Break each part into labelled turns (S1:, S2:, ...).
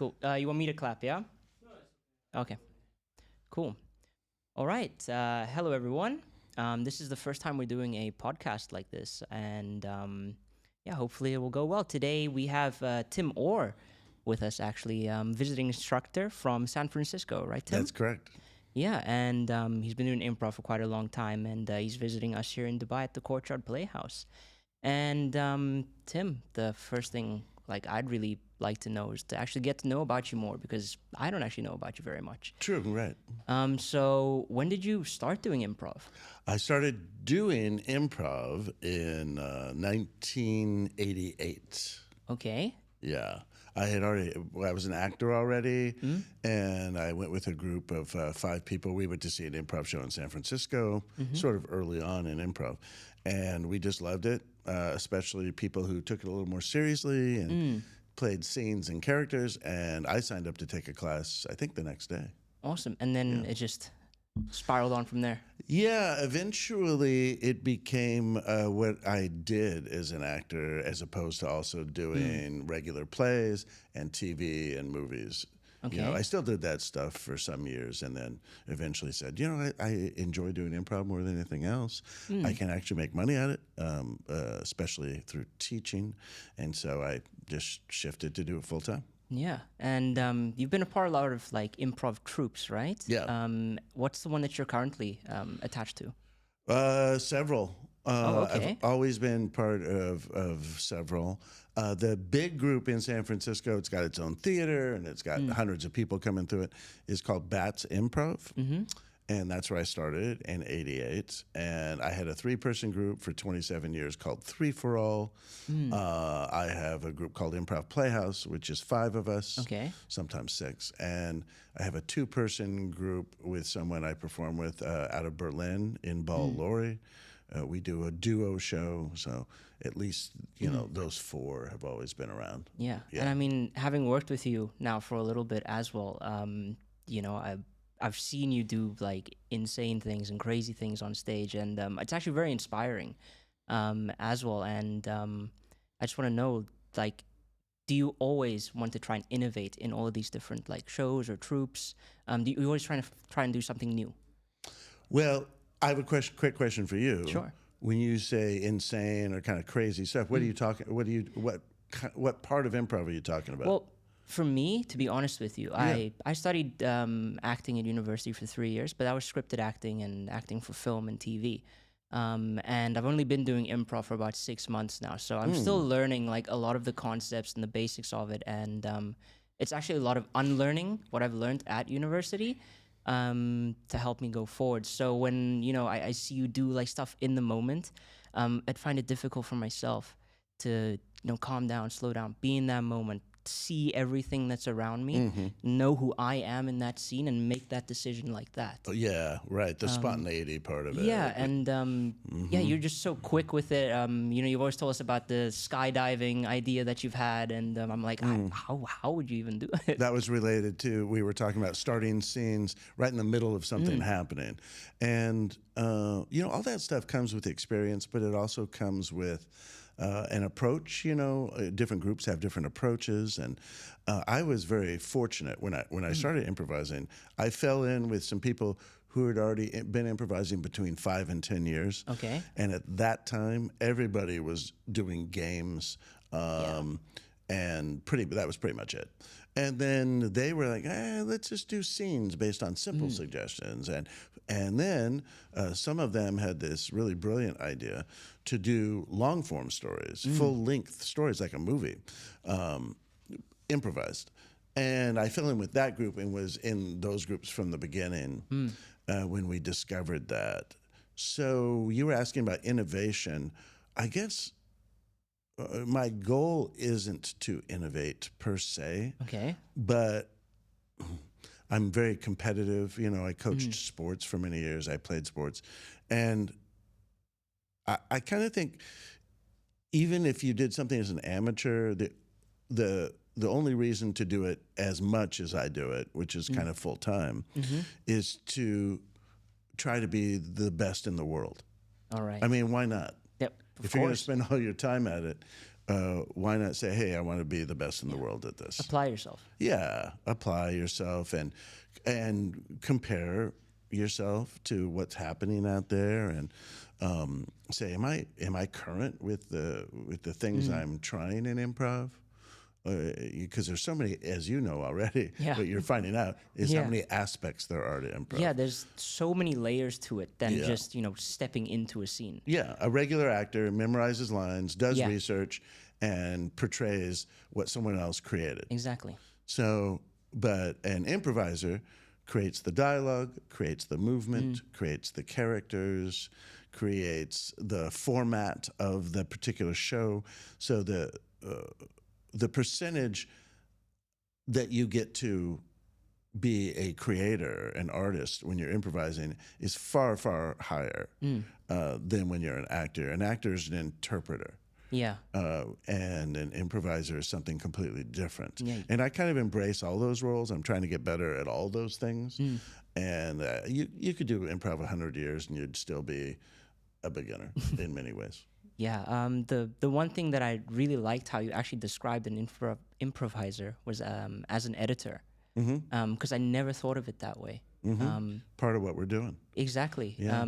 S1: Cool. You want me to clap, yeah? Okay, cool. All right. Hello, everyone. This is the first time we're doing a podcast like this, and yeah, hopefully it will go well. Today we have Tim Orr with us, actually, visiting instructor from San Francisco, right, Tim?
S2: That's correct.
S1: Yeah, and he's been doing improv for quite a long time, and he's visiting us here in Dubai at the Courtyard Playhouse. And Tim, the first thing like I'd really like to know is to actually get to know about you more because I don't actually know about you very much.
S2: True, right.
S1: So when did you start doing improv?
S2: I started doing improv in 1988.
S1: Okay.
S2: Yeah. I was an actor already, and I went with a group of 5 people. We went to see an improv show in San Francisco, sort of early on in improv, and we just loved it, especially people who took it a little more seriously and played scenes and characters, and I signed up to take a class, I think, the next day.
S1: Awesome. And then it just spiraled on from there.
S2: Yeah, eventually it became what I did as an actor, as opposed to also doing regular plays and TV and movies.
S1: Okay.
S2: You know, I still did that stuff for some years, and then eventually said, you know, I enjoy doing improv more than anything else. I can actually make money at it, especially through teaching, and so I just shifted to do it full time.
S1: Yeah. And you've been a part of a lot of like improv troupes, right?
S2: Yeah.
S1: What's the one that you're currently attached to?
S2: Several.
S1: Okay.
S2: I've always been part of several. The big group in San Francisco, it's got its own theater and it's got hundreds of people coming through it, is called Bats Improv. And that's where I started in 88. And I had a 3-person group for 27 years called Three for All. I have a group called Improv Playhouse, which is 5 of us, sometimes 6. And I have a 2-person group with someone I perform with out of Berlin in Ball Lorry. We do a duo show, so at least, you know, those 4 have always been around.
S1: Yeah. And I mean, having worked with you now for a little bit as well, you know, I've seen you do like insane things and crazy things on stage, and it's actually very inspiring as well. And I just want to know, like, do you always want to try and innovate in all of these different like shows or troupes? Do you always try and do something new?
S2: Well, I have a quick question for you.
S1: Sure.
S2: When you say insane or kind of crazy stuff, what are you talking? What part of improv are you talking about?
S1: Well, for me, to be honest with you, I studied acting at university for 3 years, but that was scripted acting and acting for film and TV. And I've only been doing improv for about 6 months now, so I'm still learning like a lot of the concepts and the basics of it. And it's actually a lot of unlearning what I've learned at university to help me go forward. So when, you know, I see you do like stuff in the moment, I'd find it difficult for myself to, you know, calm down, slow down, be in that moment, see everything that's around me, know who I am in that scene, and make that decision like that.
S2: Oh, yeah, right. The spontaneity part of it.
S1: Yeah, and yeah, you're just so quick with it. You know, you've always told us about the skydiving idea that you've had, and I'm like, how would you even do it?
S2: That was related to, we were talking about starting scenes right in the middle of something happening. And, you know, all that stuff comes with experience, but it also comes with an approach. You know, different groups have different approaches, and I was very fortunate when I started improvising. I fell in with some people who had already been improvising between 5 and 10 years.
S1: Okay.
S2: And at that time, everybody was doing games, and that was pretty much it. And then they were like, let's just do scenes based on simple suggestions. And then some of them had this really brilliant idea to do long-form stories, full-length stories like a movie, improvised. And I fell in with that group and was in those groups from the beginning when we discovered that. So you were asking about innovation. I guess my goal isn't to innovate per se, but I'm very competitive. You know, I coached sports for many years. I played sports, and I kind of think even if you did something as an amateur, the only reason to do it as much as I do it, which is kind of full time, is to try to be the best in the world.
S1: All right.
S2: I mean, why not?
S1: Yep.
S2: If you're going to spend all your time at it, why not say, hey, I want to be the best in the world at this?
S1: Apply yourself.
S2: Yeah, apply yourself and compare yourself to what's happening out there, and say, am I current with the things I'm trying in improv? Because there's so many, as you know already,
S1: Yeah.
S2: what you're finding out is
S1: Yeah.
S2: how many aspects there are to improv.
S1: Yeah, there's so many layers to it than just, stepping into a scene.
S2: Yeah, a regular actor memorizes lines, does
S1: Yeah.
S2: research, and portrays what someone else created.
S1: Exactly.
S2: So, but an improviser creates the dialogue, creates the movement, creates the characters, creates the format of the particular show. So the percentage that you get to be a creator, an artist, when you're improvising is far, far higher than when you're an actor. An actor is an interpreter.
S1: Yeah.
S2: And an improviser is something completely different.
S1: Yeah.
S2: And I kind of embrace all those roles. I'm trying to get better at all those things. And you could do improv 100 years and you'd still be a beginner in many ways.
S1: Yeah. The one thing that I really liked how you actually described an improviser was as an editor. Because I never thought of it that way.
S2: Part of what we're doing.
S1: Exactly.
S2: Yeah.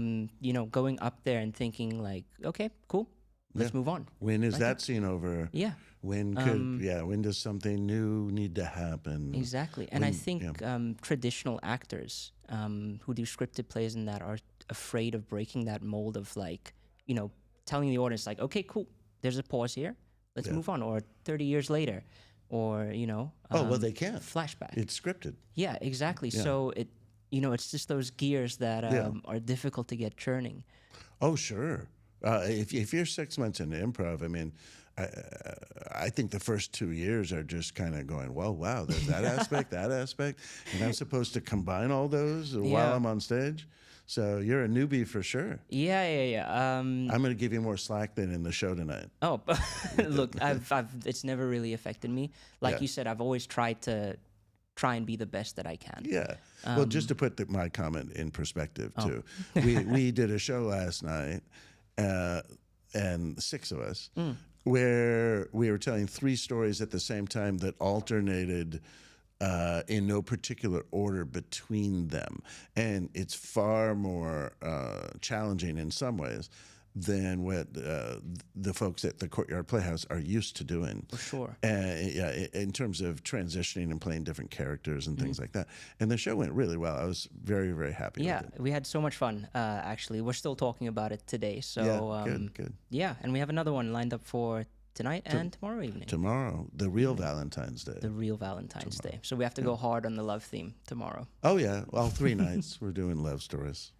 S1: Going up there and thinking like, okay, cool, let's move on.
S2: When is that scene over?
S1: Yeah.
S2: When when does something new need to happen?
S1: Exactly. And I think traditional actors who do scripted plays and that are afraid of breaking that mold of like, telling the audience like, okay, cool, there's a pause here, let's move on. Or 30 years later, or,
S2: well, they can't.
S1: Flashback.
S2: It's scripted.
S1: Yeah, exactly.
S2: Yeah.
S1: So it's just those gears that are difficult to get churning.
S2: Oh, sure. If you're 6 months into improv, I mean, I think the first 2 years are just kind of going, well, wow, there's that aspect, that aspect, and I'm supposed to combine all those while I'm on stage. So you're a newbie for sure.
S1: Yeah.
S2: I'm going to give you more slack than in the show tonight.
S1: Oh, look, it's never really affected me. Like you said, I've always tried and be the best that I can.
S2: Yeah. Well, just to put my comment in perspective too, we did a show last night, and 6 of us, where we were telling 3 stories at the same time that alternated in no particular order between them. And it's far more challenging in some ways than what the folks at the Courtyard Playhouse are used to doing.
S1: For sure.
S2: In terms of transitioning and playing different characters and things like that. And the show went really well. I was very, very happy with it.
S1: We had so much fun, actually. We're still talking about it today. So,
S2: good.
S1: Yeah, and we have another one lined up for tonight and tomorrow evening.
S2: Tomorrow, the real Valentine's Day.
S1: The real Valentine's Day. So we have to go hard on the love theme tomorrow.
S2: Oh, yeah. All 3 nights we're doing love stories.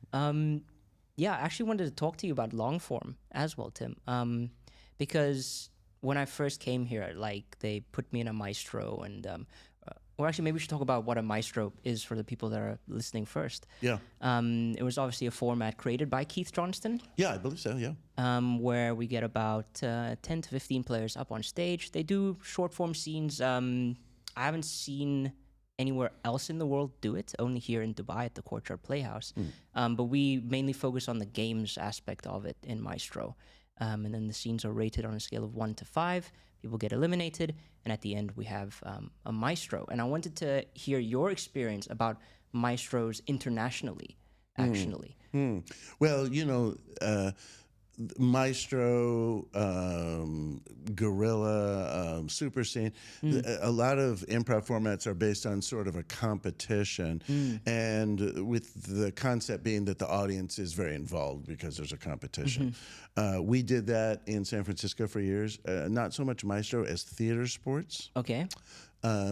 S1: Yeah, I actually wanted to talk to you about long form as well, Tim. Because when I first came here, like they put me in a maestro, and or actually maybe we should talk about what a maestro is for the people that are listening first.
S2: Yeah.
S1: It was obviously a format created by Keith Johnston.
S2: Yeah, I believe so. Yeah.
S1: Where we get about 10 to 15 players up on stage. They do short form scenes. I haven't seen anywhere else in the world do it, only here in Dubai at the Courtyard Playhouse. But we mainly focus on the games aspect of it in Maestro. And then the scenes are rated on a scale of 1 to 5. People get eliminated. And at the end, we have a Maestro. And I wanted to hear your experience about Maestros internationally, actually.
S2: Well, Maestro, Guerrilla, Super Scene. A lot of improv formats are based on sort of a competition, and with the concept being that the audience is very involved because there's a competition. We did that in San Francisco for years. Not so much Maestro as theater sports.
S1: Okay.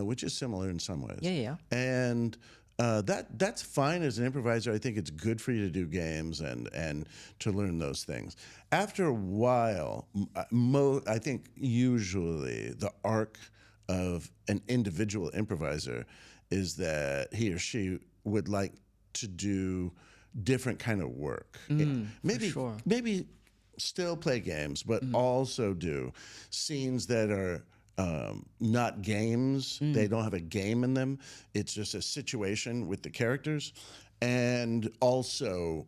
S2: Which is similar in some ways.
S1: Yeah.
S2: And that's fine as an improviser. I think it's good for you to do games and to learn those things. After a while, I think usually the arc of an individual improviser is that he or she would like to do different kind of work. Maybe still play games, but also do scenes that are not games. They don't have a game in them. It's just a situation with the characters. And also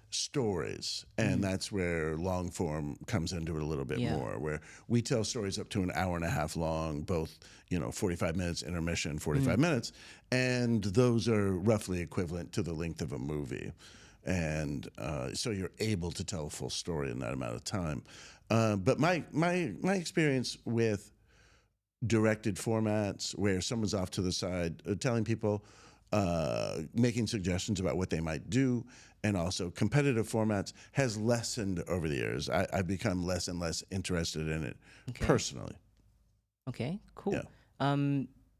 S2: stories, and that's where long form comes into it a little bit
S1: Yeah.
S2: more, where we tell stories up to an hour and a half long, both 45 minutes intermission, 45 minutes, and those are roughly equivalent to the length of a movie, and so you're able to tell a full story in that amount of time. But my experience with directed formats where someone's off to the side telling people, making suggestions about what they might do, and also competitive formats has lessened over the years. I've become less and less interested in it personally.
S1: Okay, cool.
S2: Yeah.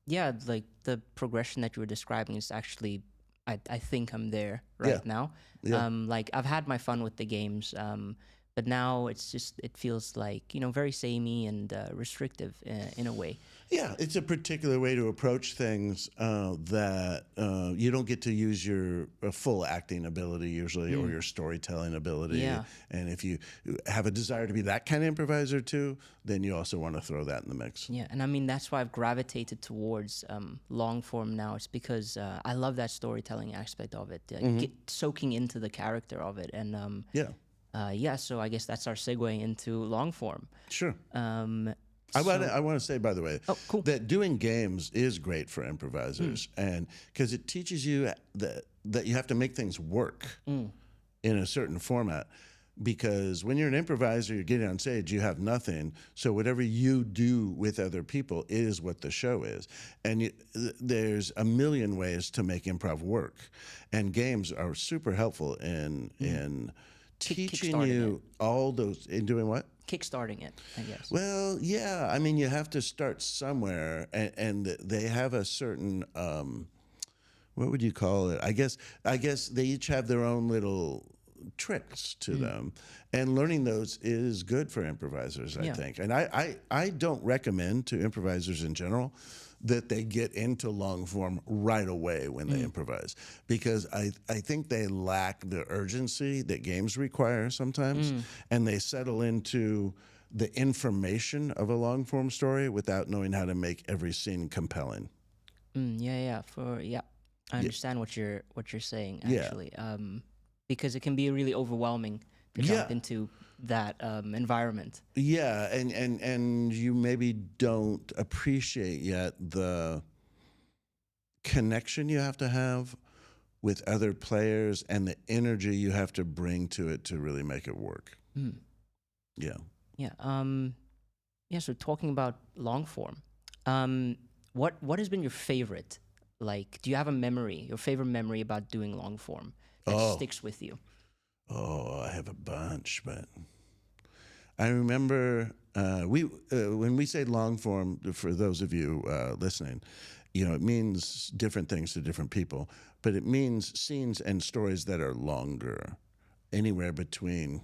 S1: Yeah, like the progression that you were describing is actually, I think I'm there right now.
S2: Yeah.
S1: Like I've had my fun with the games, but now it feels like, very samey and restrictive in a way.
S2: Yeah, it's a particular way to approach things that you don't get to use your full acting ability usually, or your storytelling ability.
S1: Yeah.
S2: And if you have a desire to be that kind of improviser too, then you also want to throw that in the mix.
S1: Yeah, and I mean that's why I've gravitated towards long form now. It's because I love that storytelling aspect of it, soaking into the character of it, and
S2: Yeah.
S1: so I guess that's our segue into long form.
S2: Sure.
S1: So-
S2: I want to say, by the way,
S1: Oh, cool.
S2: that doing games is great for improvisers, and because it teaches you that you have to make things work in a certain format. Because when you're an improviser, you're getting on stage, you have nothing. So whatever you do with other people is what the show is. And there's a million ways to make improv work, and games are super helpful in teaching
S1: Kickstarting
S2: you all those. In doing what?
S1: Kickstarting it, I guess.
S2: Well, yeah. I mean, you have to start somewhere, and they have a certain what would you call it? I guess they each have their own little tricks to them, and learning those is good for improvisers, I think. And I don't recommend to improvisers in general that they get into long form right away when they improvise, because I think they lack the urgency that games require sometimes, and they settle into the information of a long form story without knowing how to make every scene compelling.
S1: I understand what you're saying,
S2: Yeah.
S1: actually. Because it can be really overwhelming to jump into that environment.
S2: Yeah, and you maybe don't appreciate yet the connection you have to have with other players and the energy you have to bring to it to really make it work. Yeah.
S1: So talking about long form, what has been your favorite? Like, do you have your favorite memory about doing long form that sticks with you?
S2: Oh, I have a bunch, but I remember when we say long form, for those of you listening, it means different things to different people, but it means scenes and stories that are longer, anywhere between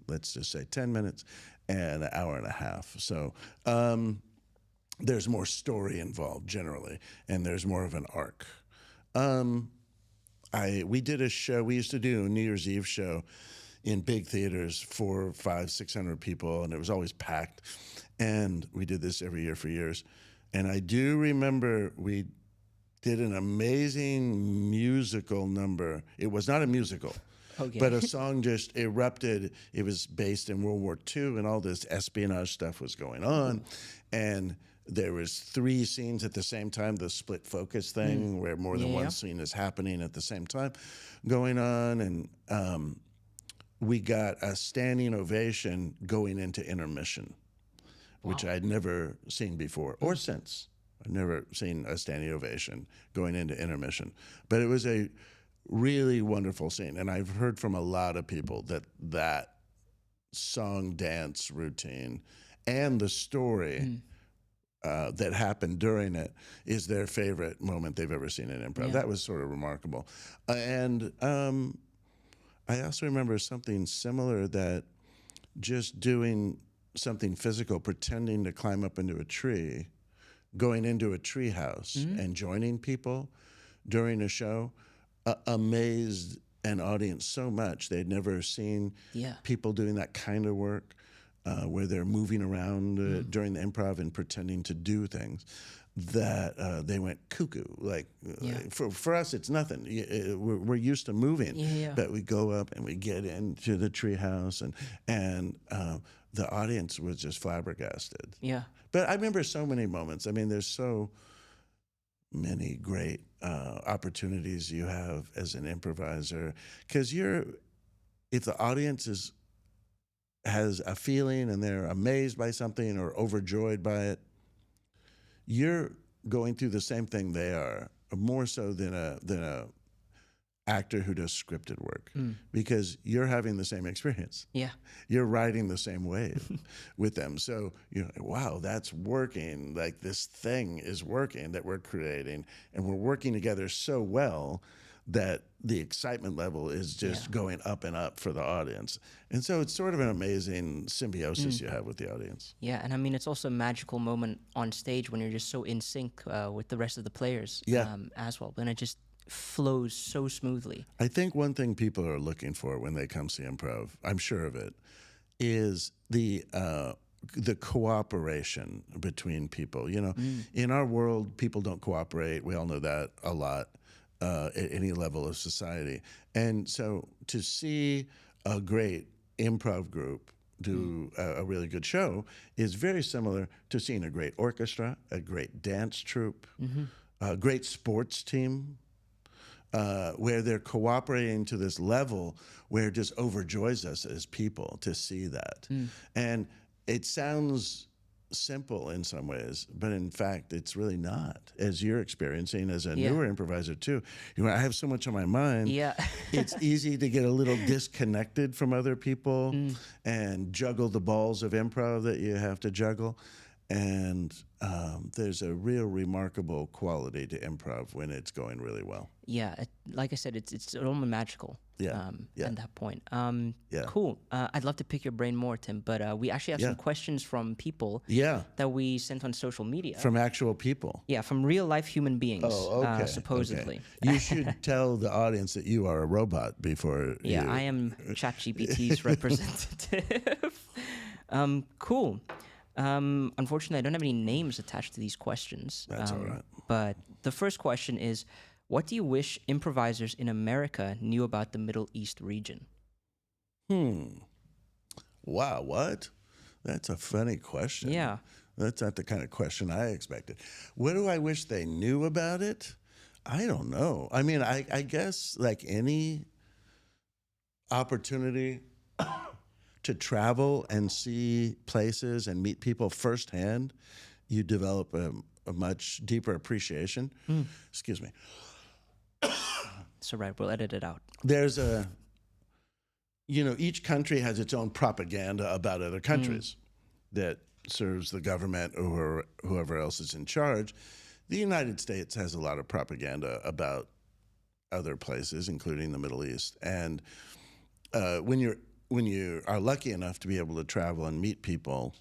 S2: let's just say 10 minutes and an hour and a half. So there's more story involved generally, and there's more of an arc. We did a show. We used to do a New Year's Eve show in big theaters, 400, 500, 600 people, and it was always packed. And we did this every year for years. And I do remember we did an amazing musical number. It was not a musical, but a song just erupted. It was based in World War II, and all this espionage stuff was going on. And there was 3 scenes at the same time, the split focus thing, where more than one scene is happening at the same time going on. And we got a standing ovation going into intermission, which I'd never seen before or since. I've never seen a standing ovation going into intermission. But it was a really wonderful scene. And I've heard from a lot of people that song dance routine and the story that happened during it is their favorite moment they've ever seen in improv. That was sort of remarkable. And I also remember something similar, that just doing something physical, pretending to climb up into a tree, going into a tree house and joining people during a show, amazed an audience so much. They'd never seen people doing that kind of work. Where they're moving around during the improv and pretending to do things. that they went cuckoo. Like
S1: Yeah.
S2: for us, it's nothing. We're used to moving,
S1: Yeah.
S2: but we go up and we get into the treehouse, and the audience was just flabbergasted.
S1: Yeah.
S2: But I remember so many moments. I mean, there's so many great opportunities you have as an improviser, because if the audience has a feeling and they're amazed by something or overjoyed by it, you're going through the same thing they are, more so than a actor who does scripted work, because you're having the same experience.
S1: Yeah.
S2: You're riding the same wave with them. So you're like, wow, that's working. Like, this thing is working that we're creating, and we're working together so well that the excitement level is just going up and up for the audience. And so it's sort of an amazing symbiosis you have with the audience.
S1: Yeah, and I mean, it's also a magical moment on stage when you're just so in sync with the rest of the players as well. And it just flows so smoothly.
S2: I think one thing people are looking for when they come see improv, I'm sure of it, is the cooperation between people. You know, in our world, people don't cooperate. We all know that a lot at any level of society. And so to see a great improv group do a really good show is very similar to seeing a great orchestra, a great dance troupe, a great sports team, where they're cooperating to this level where it just overjoys us as people to see that. And it sounds simple in some ways, but in fact, it's really not, as you're experiencing as a newer improviser too. You know, I have so much on my mind.
S1: Yeah.
S2: It's easy to get a little disconnected from other people and juggle the balls of improv that you have to juggle. And there's a real remarkable quality to improv when it's going really well.
S1: Yeah, like I said, it's almost magical. At that point. Cool. I'd love to pick your brain more, Tim, but we actually have some questions from people that we sent on social media.
S2: From actual people?
S1: Yeah, from real life human beings, supposedly.
S2: Okay. You should tell the audience that you are a robot before you...
S1: I am ChatGPT's representative. Cool. Unfortunately, I don't have any names attached to these questions.
S2: That's all right.
S1: But the first question is, what do you wish improvisers in America knew about the Middle East region?
S2: Wow, what? That's a funny question.
S1: Yeah.
S2: That's not the kind of question I expected. What do I wish they knew about it? I don't know. I mean, I guess like any opportunity to travel and see places and meet people firsthand, you develop a much deeper appreciation. Excuse me.
S1: It's all right. We'll edit it out.
S2: There's each country has its own propaganda about other countries that serves the government or whoever else is in charge. The United States has a lot of propaganda about other places, including the Middle East. And when you are lucky enough to be able to travel and meet people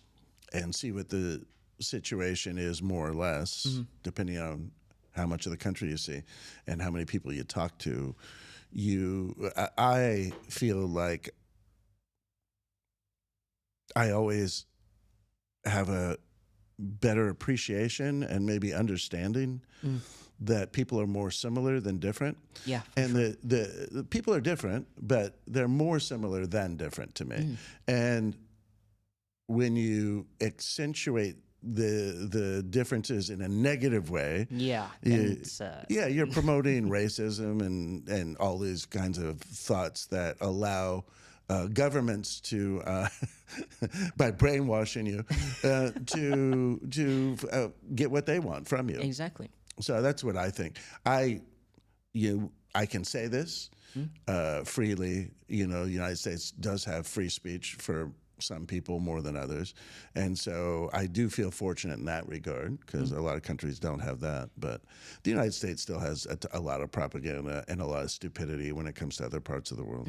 S2: and see what the situation is more or less, depending on how much of the country you see and how many people you talk to, I feel like I always have a better appreciation and maybe understanding that people are more similar than different.
S1: Yeah.
S2: And the people are different, but they're more similar than different to me. And when you accentuate the differences in a negative way, you're promoting racism and all these kinds of thoughts that allow governments to, by brainwashing you, to get what they want from you.
S1: Exactly.
S2: So that's what I think. I can say this freely. You know, the United States does have free speech for some people more than others, and so I do feel fortunate in that regard because a lot of countries don't have that. But the United States still has a lot of propaganda and a lot of stupidity when it comes to other parts of the world.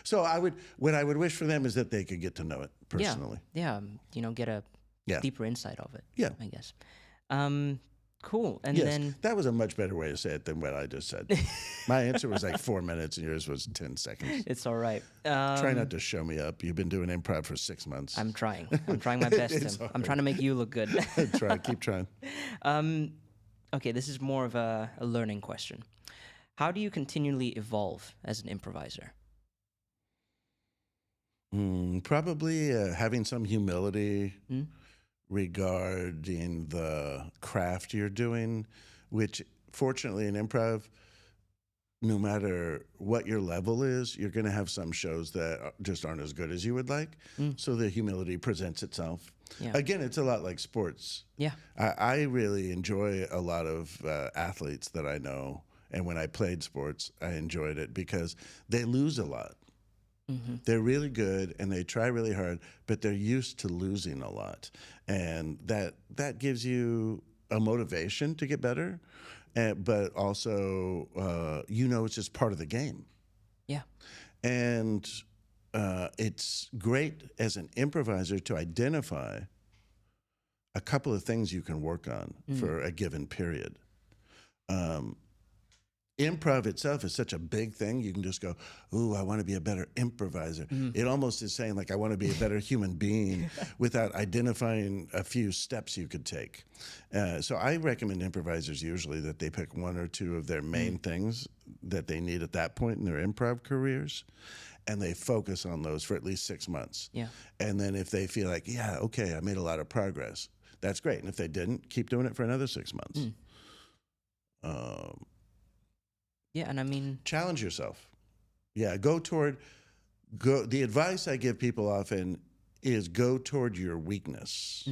S2: So what I would wish for them is that they could get to know it personally.
S1: Yeah. Get a deeper insight of it.
S2: Yeah,
S1: I guess. Cool. And
S2: yes,
S1: then
S2: that was a much better way to say it than what I just said. My answer was like 4 minutes and yours was 10 seconds.
S1: It's all right.
S2: Try not to show me up. You've been doing improv for 6 months.
S1: I'm trying. I'm trying my best, Tim. I'm trying to make you look good.
S2: Keep trying.
S1: Okay, this is more of a learning question. How do you continually evolve as an improviser?
S2: Probably having some humility
S1: Mm?
S2: regarding the craft you're doing, which fortunately in improv, no matter what your level is, you're going to have some shows that just aren't as good as you would like.
S1: Mm.
S2: So the humility presents itself.
S1: Yeah.
S2: Again, it's a lot like sports.
S1: Yeah.
S2: I really enjoy a lot of athletes that I know. And when I played sports, I enjoyed it because they lose a lot.
S1: Mm-hmm.
S2: They're really good and they try really hard, but they're used to losing a lot. And that gives you a motivation to get better, but also, it's just part of the game.
S1: Yeah.
S2: And it's great as an improviser to identify a couple of things you can work on for a given period. Improv itself is such a big thing. You can just go, ooh, I want to be a better improviser. It almost is saying, like, I want to be a better human being without identifying a few steps you could take. So I recommend improvisers usually that they pick one or two of their main things that they need at that point in their improv careers, and they focus on those for at least 6 months.
S1: Yeah.
S2: And then if they feel like, yeah, okay, I made a lot of progress, that's great. And if they didn't, keep doing it for another 6 months.
S1: Yeah, and I mean,
S2: Challenge yourself. Yeah, go. The advice I give people often is go toward your weakness.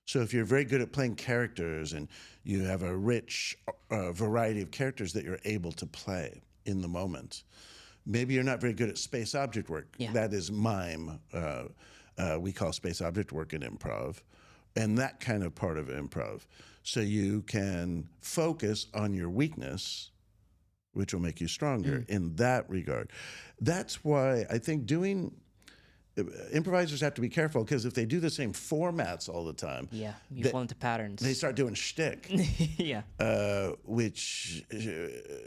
S2: So if you're very good at playing characters and you have a rich variety of characters that you're able to play in the moment, maybe you're not very good at space object work.
S1: Yeah.
S2: That is mime. We call space object work in improv, and that kind of part of improv. So you can focus on your weakness, which will make you stronger in that regard. That's why I think improvisers have to be careful, because if they do the same formats all the time,
S1: yeah, you fall into patterns.
S2: they start doing shtick,
S1: Yeah.
S2: which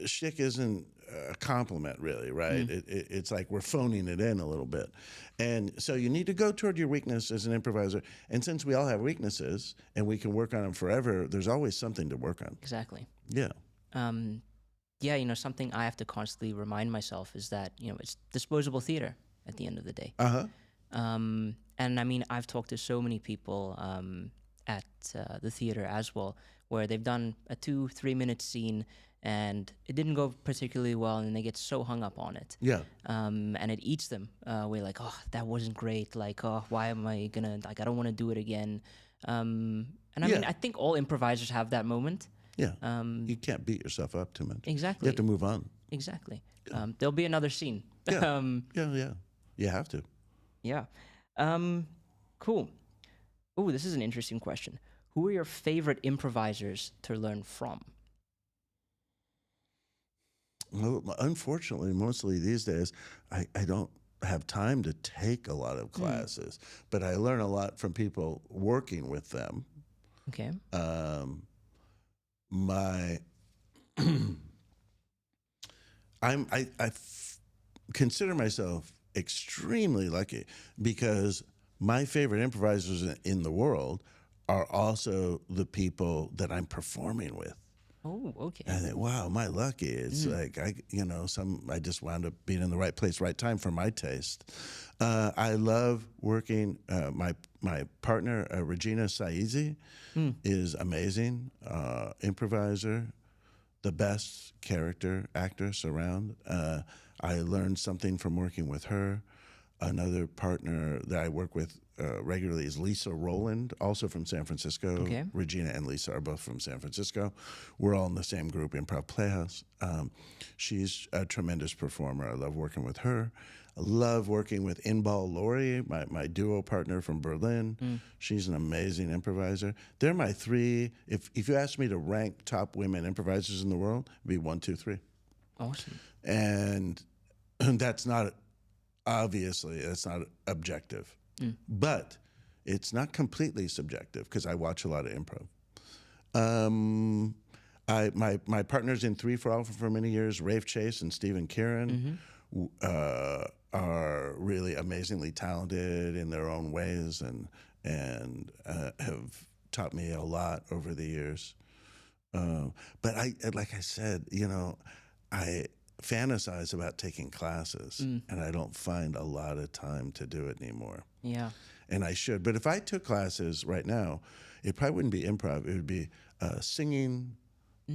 S2: shtick isn't a compliment, really, right? It's like we're phoning it in a little bit. And so you need to go toward your weakness as an improviser. And since we all have weaknesses and we can work on them forever, there's always something to work on.
S1: Exactly.
S2: Yeah.
S1: Yeah, something I have to constantly remind myself is that, it's disposable theater at the end of the day. And I mean, I've talked to so many people at the theater as well, where they've done a 2-3 minute scene and it didn't go particularly well, and they get so hung up on it.
S2: Yeah.
S1: And it eats them. We're like, oh, that wasn't great. Like, oh, why am I gonna, like, I don't want to do it again. And I mean, I think all improvisers have that moment.
S2: Yeah. You can't beat yourself up too much.
S1: Exactly.
S2: You have to move on.
S1: Exactly. There'll be another scene.
S2: Yeah. Yeah. You have to.
S1: Yeah. Cool. Oh, this is an interesting question. Who are your favorite improvisers to learn from?
S2: Well, unfortunately, mostly these days, I don't have time to take a lot of classes, but I learn a lot from people working with them.
S1: Okay.
S2: I consider myself extremely lucky, because my favorite improvisers in the world are also the people that I'm performing with.
S1: Oh, okay.
S2: And I think, wow, am I lucky? It's like I just wound up being in the right place, right time for my taste. I love working. My partner Regina Saizi is amazing, improviser, the best character actress around. I learned something from working with her. Another partner that I work with regularly is Lisa Rowland, also from San Francisco.
S1: Okay.
S2: Regina and Lisa are both from San Francisco. We're all in the same group, Improv Playhouse. She's a tremendous performer. I love working with her. I love working with Inbal Lori, my duo partner from Berlin. She's an amazing improviser. They're my three. If you ask me to rank top women improvisers in the world, it'd be 1, 2, 3.
S1: Awesome.
S2: And that's not, obviously, that's not objective. But it's not completely subjective, because I watch a lot of improv. My partners in 3 for Alpha for many years, Rafe Chase and Stephen Kieran, are really amazingly talented in their own ways, and have taught me a lot over the years. But like I said, I fantasize about taking classes, and I don't find a lot of time to do it anymore.
S1: Yeah.
S2: And I should. But if I took classes right now, it probably wouldn't be improv. It would be singing,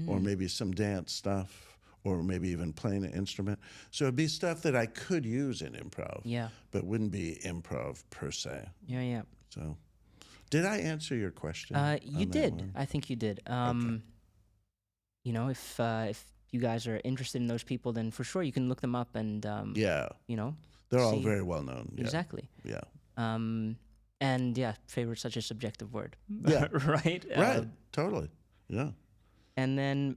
S2: or maybe some dance stuff, or maybe even playing an instrument. So it'd be stuff that I could use in improv,
S1: Yeah.
S2: but wouldn't be improv per se.
S1: Yeah. Yeah.
S2: So, did I answer your question?
S1: You
S2: on that
S1: did.
S2: one?
S1: I think you did.
S2: Okay.
S1: If you guys are interested in those people, then for sure you can look them up and
S2: Yeah,
S1: you know,
S2: they're all
S1: see-
S2: very well known. Yeah.
S1: exactly.
S2: Yeah.
S1: And yeah, favorite's such a subjective word.
S2: Yeah.
S1: Right.
S2: Right. Totally. Yeah.
S1: And then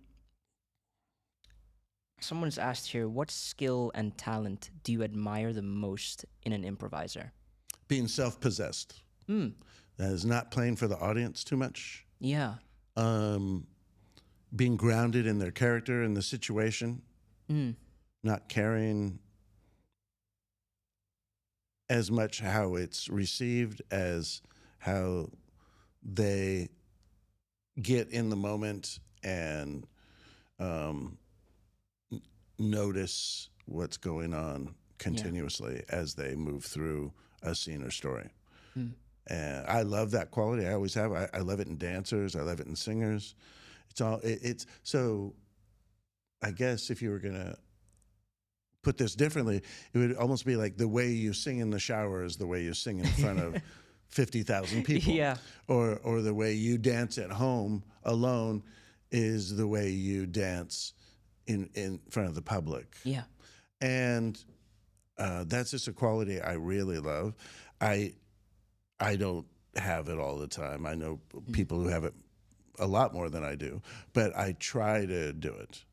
S1: someone's asked here, what skill and talent do you admire the most in an improviser?
S2: Being self-possessed. That is not playing for the audience too much.
S1: Yeah.
S2: Being grounded in their character and the situation. Not caring as much how it's received as how they get in the moment and notice what's going on continuously as they move through a scene or story. And I love that quality. I always have. I love it in dancers. I love it in singers. It's so. I guess if you were gonna put this differently, it would almost be like the way you sing in the shower is the way you sing in front of 50,000 people.
S1: Yeah.
S2: Or the way you dance at home alone is the way you dance in front of the public.
S1: Yeah.
S2: And that's just a quality I really love. I don't have it all the time. I know people who have it a lot more than I do, but I try to do it.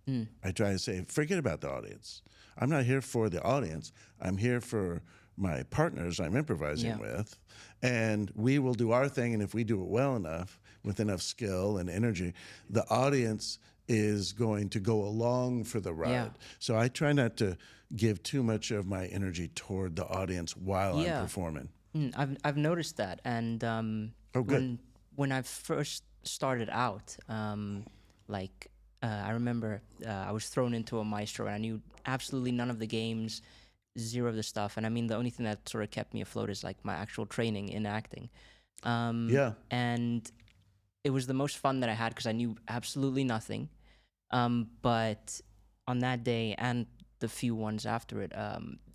S2: I try to say, forget about the audience. I'm not here for the audience. I'm here for my partners I'm improvising with, and we will do our thing. And if we do it well enough, with enough skill and energy, the audience is going to go along for the ride.
S1: Yeah.
S2: So I try not to give too much of my energy toward the audience while I'm performing.
S1: I've noticed that, and
S2: Oh, good.
S1: when I first started out, I remember I was thrown into a maestro, and I knew absolutely none of the games, zero of the stuff, and I mean the only thing that sort of kept me afloat is like my actual training in acting. And it was the most fun that I had because I knew absolutely nothing. But on that day and the few ones after it,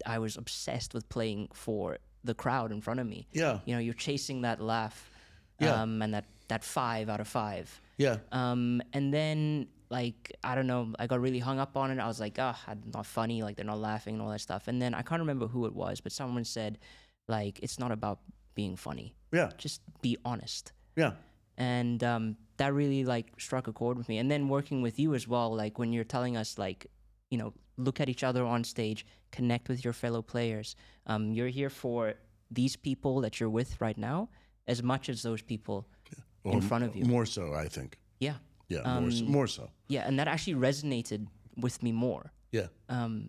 S1: I was obsessed with playing for the crowd in front of me.
S2: Yeah.
S1: You know, you're chasing that laugh,
S2: Yeah.
S1: and that 5 out of 5.
S2: Yeah.
S1: And then like, I don't know, I got really hung up on it. I was like, I'm not funny, like they're not laughing and all that stuff. And then I can't remember who it was, but someone said, like, it's not about being funny.
S2: Yeah.
S1: Just be honest.
S2: Yeah.
S1: And that really like struck a chord with me. And then working with you as well, like when you're telling us like, you know, look at each other on stage, connect with your fellow players. You're here for these people that you're with right now as much as those people in front of you.
S2: More so, I think.
S1: Yeah.
S2: Yeah, more so.
S1: Yeah, and that actually resonated with me more.
S2: Yeah.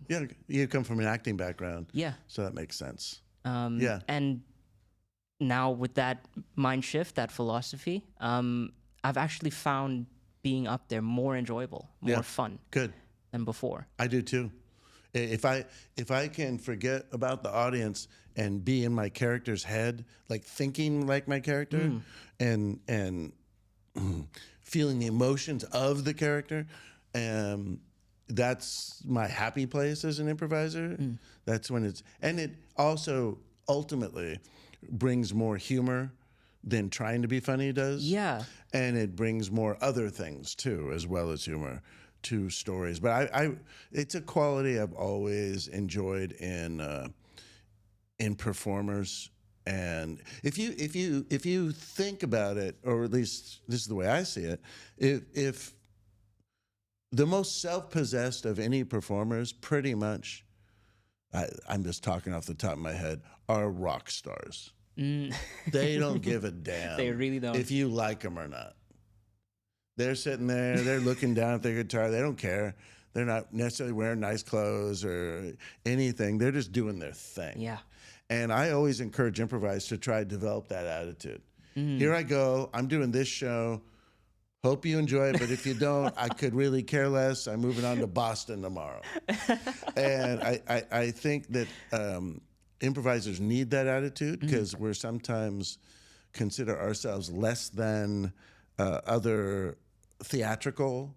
S2: Yeah, you come from an acting background.
S1: Yeah.
S2: So that makes sense.
S1: Yeah. And now with that mind shift, that philosophy, I've actually found being up there more enjoyable, more fun
S2: Good.
S1: than before.
S2: I do too. If I can forget about the audience and be in my character's head, like thinking like my character, and feeling the emotions of the character, that's my happy place as an improviser. That's when and it also ultimately brings more humor than trying to be funny does.
S1: Yeah.
S2: And it brings more other things too, as well as humor, to stories. But it's a quality I've always enjoyed in performers. And if you think about it, or at least this is the way I see it, if the most self-possessed of any performers, pretty much, I'm just talking off the top of my head, are rock stars. They don't give a damn.
S1: They really don't.
S2: If you like them or not. They're sitting there, they're looking down at their guitar, they don't care. They're not necessarily wearing nice clothes or anything. They're just doing their thing.
S1: Yeah.
S2: And I always encourage improvisers to try to develop that attitude. Here I go, I'm doing this show. Hope you enjoy it, but if you don't, I could really care less. I'm moving on to Boston tomorrow. And I think that improvisers need that attitude because we're sometimes consider ourselves less than other theatrical.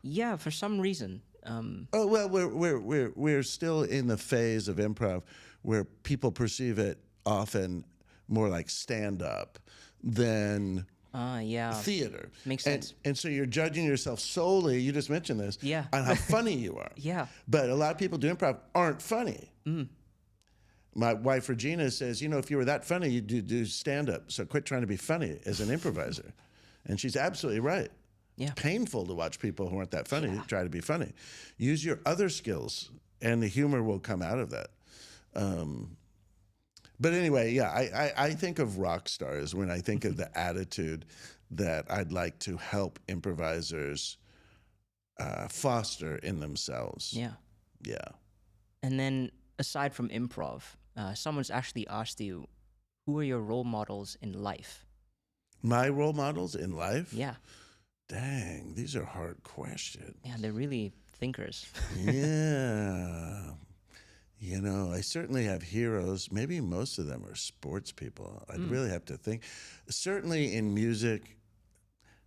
S1: Yeah, for some reason.
S2: Oh well, we're still in the phase of improv where people perceive it often more like stand up than
S1: Yeah.
S2: theater.
S1: Makes sense.
S2: And so you're judging yourself solely, you just mentioned this,
S1: Yeah.
S2: on how funny you are.
S1: Yeah.
S2: But a lot of people do improv aren't funny. My wife Regina says, if you were that funny, you'd do stand up. So quit trying to be funny as an improviser. And she's absolutely right.
S1: Yeah.
S2: It's painful to watch people who aren't that funny try to be funny. Use your other skills and the humor will come out of that. But anyway, yeah, I think of rock stars when I think of the attitude that I'd like to help improvisers foster in themselves.
S1: Yeah.
S2: Yeah.
S1: And then aside from improv, someone's actually asked you, who are your role models in life?
S2: My role models in life?
S1: Yeah.
S2: Dang, these are hard questions.
S1: Yeah, they're really thinkers.
S2: Yeah. I certainly have heroes. Maybe most of them are sports people. I'd really have to think. Certainly in music,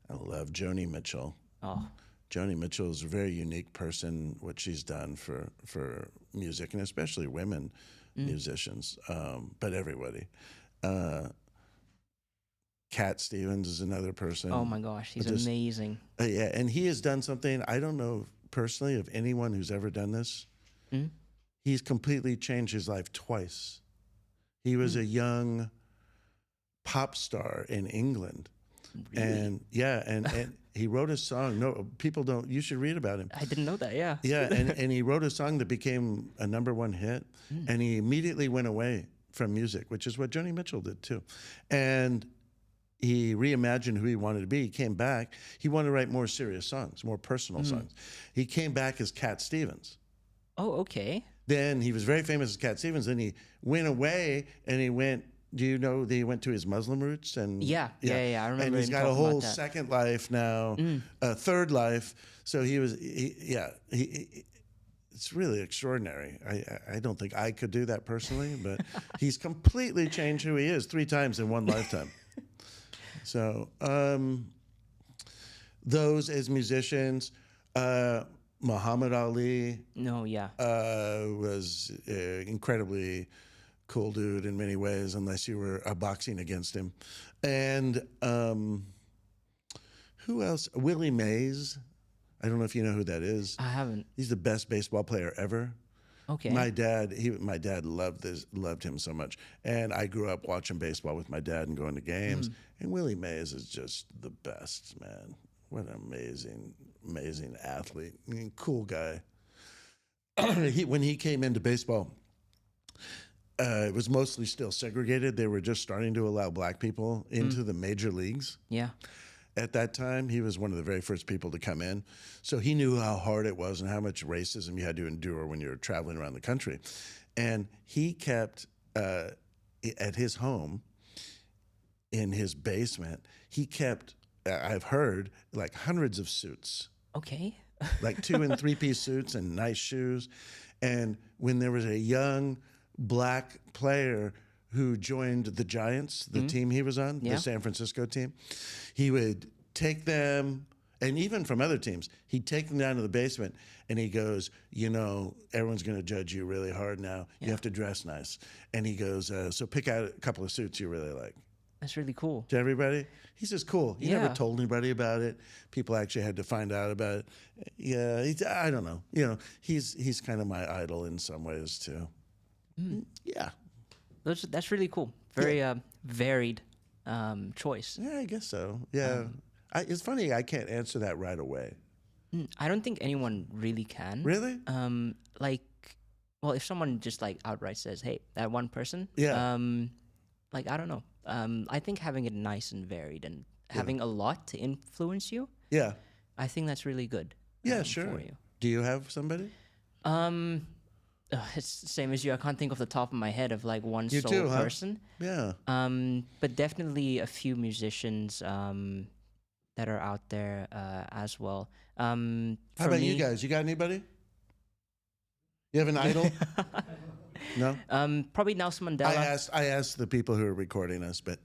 S2: I love Joni Mitchell.
S1: Oh,
S2: Joni Mitchell is a very unique person, what she's done for music, and especially women musicians, but everybody. Cat Stevens is another person.
S1: oh my gosh, he's amazing.
S2: Yeah, and he has done something, I don't know personally of anyone who's ever done this. He's completely changed his life twice. He was a young pop star in England.
S1: Really?
S2: And yeah, and he wrote a song. No, people don't, you should read about him.
S1: I didn't know that, yeah.
S2: Yeah, and he wrote a song that became a #1 hit, and he immediately went away from music, which is what Joni Mitchell did too. And he reimagined who he wanted to be. He came back. He wanted to write more serious songs, more personal songs. He came back as Cat Stevens.
S1: Oh, okay.
S2: Then he was very famous as Cat Stevens. Then he went away and he went, do you know that he went to his Muslim roots? And
S1: Yeah. I remember
S2: and he's
S1: him
S2: got a
S1: talking
S2: whole
S1: about that.
S2: second life now, a third life. So it's really extraordinary. I don't think I could do that personally, but he's completely changed who he is 3 times in one lifetime. So those as musicians, Muhammad Ali
S1: No, yeah.
S2: was incredibly cool dude in many ways, unless you were boxing against him. And who else? Willie Mays. I don't know if you know who that is.
S1: I haven't.
S2: He's the best baseball player ever.
S1: Okay.
S2: My dad loved him so much, and I grew up watching baseball with my dad and going to games. And Willie Mays is just the best, man. What an amazing athlete. I mean, cool guy. When he came into baseball, it was mostly still segregated. They were just starting to allow black people into the major leagues.
S1: Yeah.
S2: At that time, he was one of the very first people to come in. So he knew how hard it was and how much racism you had to endure when you were traveling around the country. And he kept, at his home, in his basement, he kept, I've heard, like hundreds of suits.
S1: Okay.
S2: Like 2- and 3-piece suits and nice shoes. And when there was a young black player who joined the Giants, the team he was on, the San Francisco team, he would take them, and even from other teams, he'd take them down to the basement, and he goes, everyone's going to judge you really hard now. You have to dress nice. And he goes, so pick out a couple of suits you really like.
S1: That's really cool.
S2: To everybody, he's just cool. He
S1: Yeah.
S2: never told anybody about it. People actually had to find out about it. Yeah, I don't know. He's kind of my idol in some ways too. Yeah.
S1: That's really cool. Very varied choice.
S2: Yeah, I guess so. Yeah. It's funny, I can't answer that right away.
S1: I don't think anyone really can.
S2: Really?
S1: If someone just like outright says, "Hey, that one person,"
S2: Yeah.
S1: I don't know. I think having it nice and varied and having a lot to influence you,
S2: Yeah.
S1: I think that's really good.
S2: Yeah, sure.
S1: For you.
S2: Do you have somebody?
S1: It's the same as you. I can't think off the top of my head of like one
S2: You
S1: sole
S2: too, huh?
S1: person.
S2: Yeah.
S1: But definitely a few musicians. that are out there as well.
S2: How
S1: For
S2: about
S1: me,
S2: you guys? You got anybody? You have an idol? No?
S1: probably Nelson Mandela.
S2: I asked the people who are recording us, but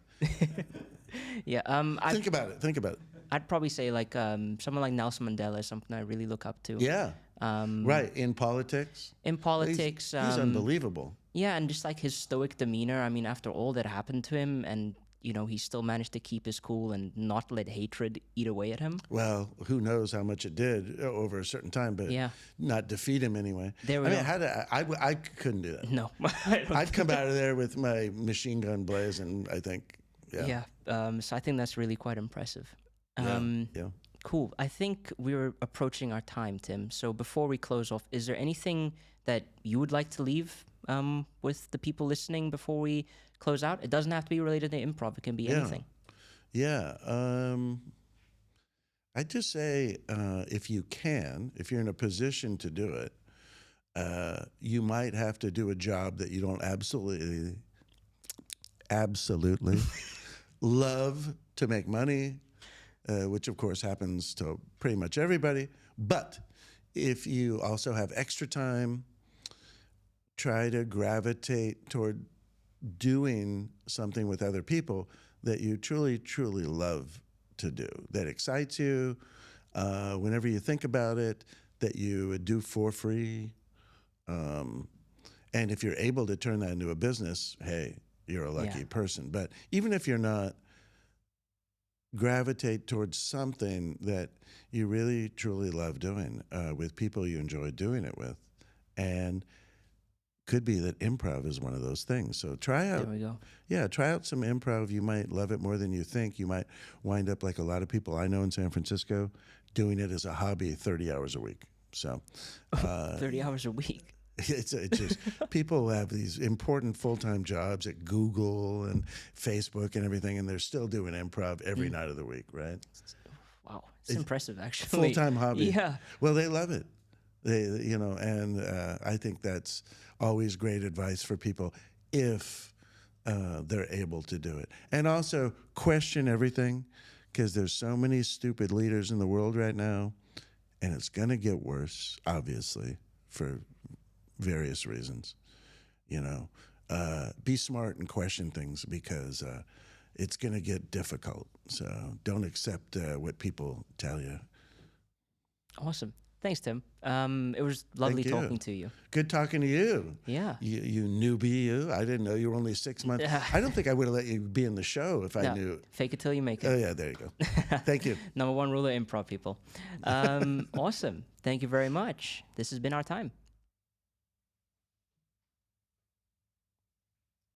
S1: Yeah.
S2: think about it. Think about it.
S1: I'd probably say like someone like Nelson Mandela is something I really look up to.
S2: Yeah. Right. In politics?
S1: In politics,
S2: He's unbelievable.
S1: yeah, and just like his stoic demeanor. I mean, after all that happened to him, and he still managed to keep his cool and not let hatred eat away at him.
S2: Well, who knows how much it did over a certain time, but
S1: Yeah.
S2: not defeat him anyway.
S1: There we
S2: I mean,
S1: go.
S2: I couldn't do that.
S1: No,
S2: I'd come out of there with my machine gun blazing, I think. Yeah.
S1: yeah. So I think that's really quite impressive.
S2: Yeah.
S1: Cool. I think we're approaching our time, Tim. So before we close off, is there anything that you would like to leave with the people listening before we close out? It doesn't have to be related to improv. It can be anything.
S2: Yeah. I'd just say if you're in a position to do it, you might have to do a job that you don't absolutely love to make money, which of course happens to pretty much everybody. But if you also have extra time, try to gravitate toward doing something with other people that you truly, truly love to do, that excites you, whenever you think about it, that you would do for free. And if you're able to turn that into a business, hey, you're a lucky person. But even if you're not, gravitate towards something that you really, truly love doing with people you enjoy doing it with. And could be that improv is one of those things. So try out.
S1: There we go.
S2: Yeah, try out some improv. You might love it more than you think. You might wind up like a lot of people I know in San Francisco, doing it as a hobby 30 hours a week. So
S1: 30 hours a week.
S2: It's just people who have these important full-time jobs at Google and Facebook and everything, and they're still doing improv every night of the week, right?
S1: Wow, it's impressive, actually.
S2: Full-time hobby.
S1: Yeah.
S2: Well, they love it. And I think that's always great advice for people if they're able to do it. And also question everything, because there's so many stupid leaders in the world right now, and it's going to get worse, obviously, for various reasons. Be smart and question things, because it's going to get difficult. So don't accept what people tell you.
S1: Awesome. Thanks, Tim. It was lovely talking to you.
S2: Good talking to you.
S1: Yeah.
S2: You newbie, you. I didn't know you were only 6 months. I don't think I would have let you be in the show if I knew.
S1: Fake it till you make it.
S2: Oh, yeah, there you go. Thank you.
S1: Number one rule of improv, people. Awesome. Thank you very much. This has been our time.